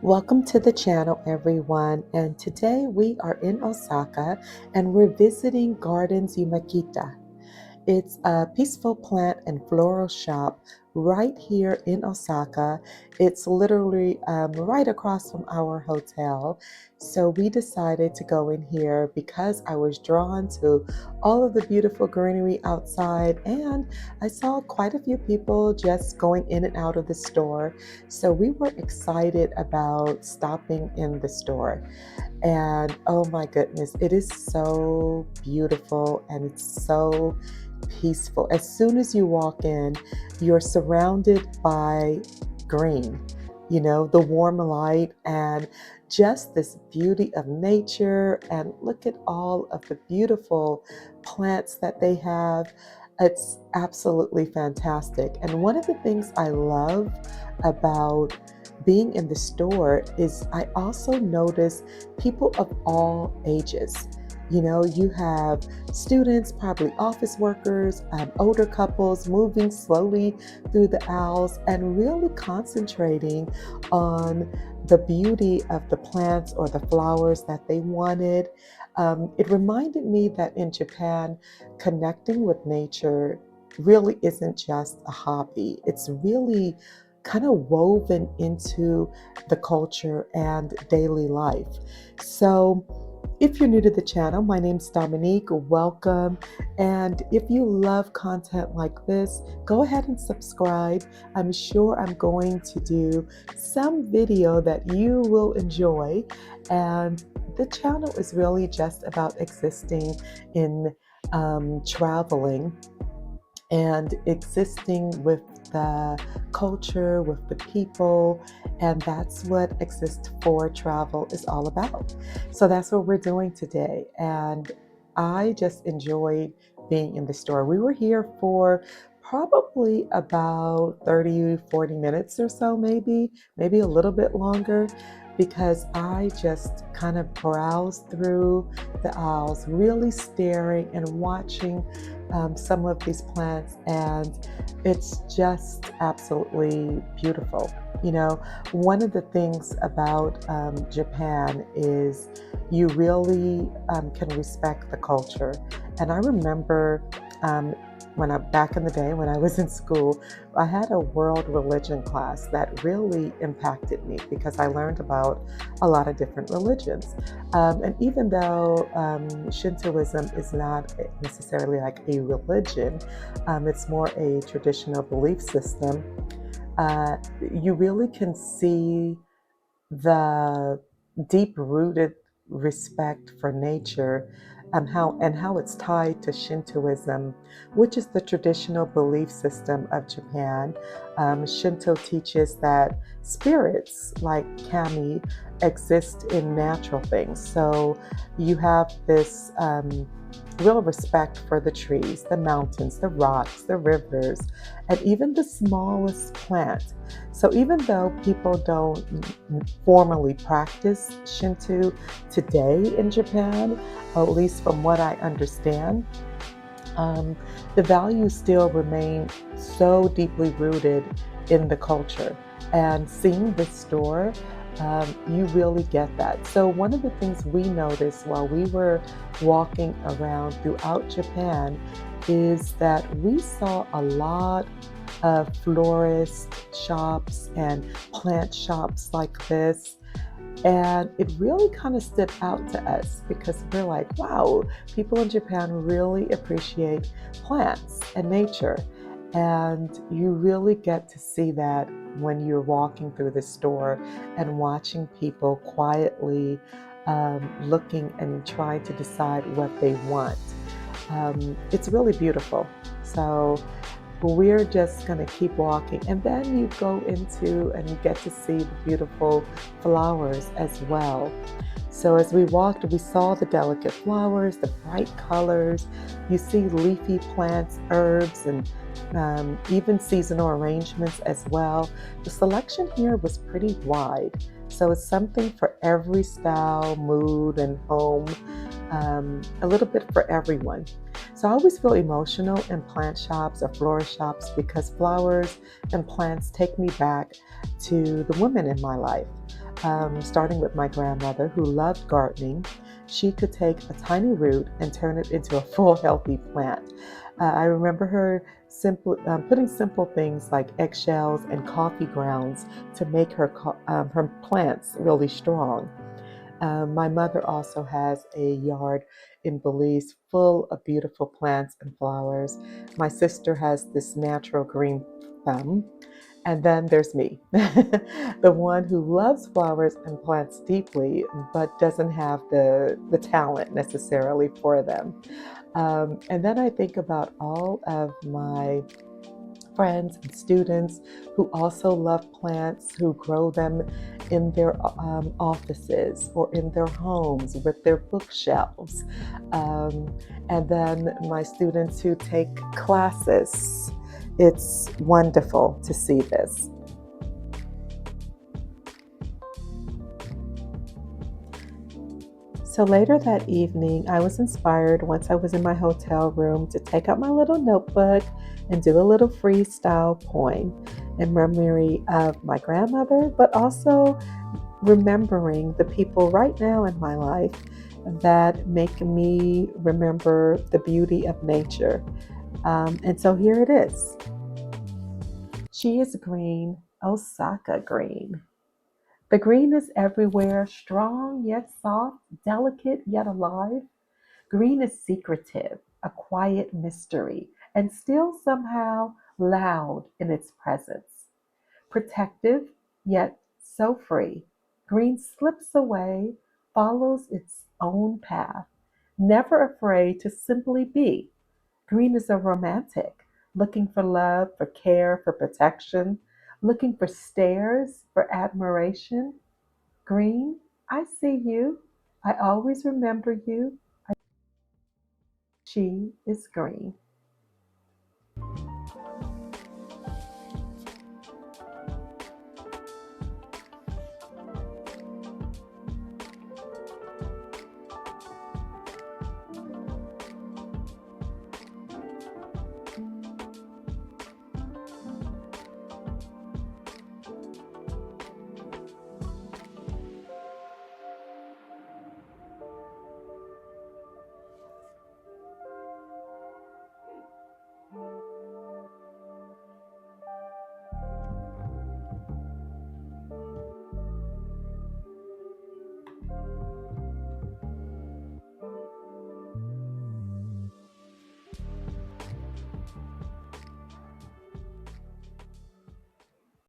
Welcome to the channel, everyone. And today we are in Osaka and we're visiting Gardens Umekita. It's a peaceful plant and floral shop right here in Osaka. It's literally right across from our hotel. So we decided to go in here because I was drawn to all of the beautiful greenery outside, and I saw quite a few people just going in and out of the store. So we were excited about stopping in the store. And oh my goodness, it is so beautiful and it's so peaceful. As soon as you walk in, you're surrounded by green, the warm light and just this beauty of nature. And look at all of the beautiful plants that they have. It's absolutely fantastic. And one of the things I love about being in the store is I also notice people of all ages. You have students, probably office workers, older couples moving slowly through the aisles and really concentrating on the beauty of the plants or the flowers that they wanted. It reminded me that in Japan, connecting with nature really isn't just a hobby. It's really kind of woven into the culture and daily life. So, if you're new to the channel, my name's Dominique. Welcome. And if you love content like this, go ahead and subscribe. I'm sure I'm going to do some video that you will enjoy. And the channel is really just about existing in traveling and existing with the culture, with the people, and that's what Exist for Travel is all about. So that's what we're doing today, and I just enjoyed being in the store. We were here for probably about 30, 40 minutes or so, maybe a little bit longer, because I just kind of browsed through the aisles, really staring and watching some of these plants, and it's just absolutely beautiful. One of the things about Japan is you really can respect the culture. And I remember back in the day when I was in school, I had a world religion class that really impacted me because I learned about a lot of different religions. And even though Shintoism is not necessarily like a religion, it's more a traditional belief system, you really can see the deep-rooted respect for nature, how it's tied to Shintoism, which is the traditional belief system of Japan. Shinto teaches that spirits like kami exist in natural things. So you have this real respect for the trees, the mountains, the rocks, the rivers, and even the smallest plant. So even though people don't formally practice Shinto today in Japan, at least from what I understand, the values still remain so deeply rooted in the culture. And seeing this store, you really get that. So one of the things we noticed while we were walking around throughout Japan is that we saw a lot of florist shops and plant shops like this. And it really kind of stood out to us because we're like, wow, people in Japan really appreciate plants and nature. And you really get to see that when you're walking through the store and watching people quietly looking and trying to decide what they want. It's really beautiful. So we're just going to keep walking, and then you go into and you get to see the beautiful flowers as well. So as we walked, we saw the delicate flowers, the bright colors. You see leafy plants, herbs, and even seasonal arrangements as well. The selection here was pretty wide, so it's something for every style, mood, and home, a little bit for everyone. So I always feel emotional in plant shops or florist shops because flowers and plants take me back to the women in my life. starting with my grandmother who loved gardening. She could take a tiny root and turn it into a full healthy plant. I remember her putting simple things like eggshells and coffee grounds to make her plants really strong. My mother also has a yard in Belize full of beautiful plants and flowers. My sister has this natural green thumb. And then there's me, the one who loves flowers and plants deeply, but doesn't have the talent necessarily for them. And then I think about all of my friends and students who also love plants, who grow them in their offices or in their homes with their bookshelves. Um, and then my students who take classes. It's wonderful to see this. So later that evening, I was inspired once I was in my hotel room to take out my little notebook and do a little freestyle poem in memory of my grandmother, but also remembering the people right now in my life that make me remember the beauty of nature. And so here it is. She is green, Osaka green. The green is everywhere, strong yet soft, delicate yet alive. Green is secretive, a quiet mystery, and still somehow loud in its presence. Protective, yet so free. Green slips away, follows its own path, never afraid to simply be. Green is a romantic, looking for love, for care, for protection, looking for stares, for admiration. Green, I see you. I always remember you. She is green.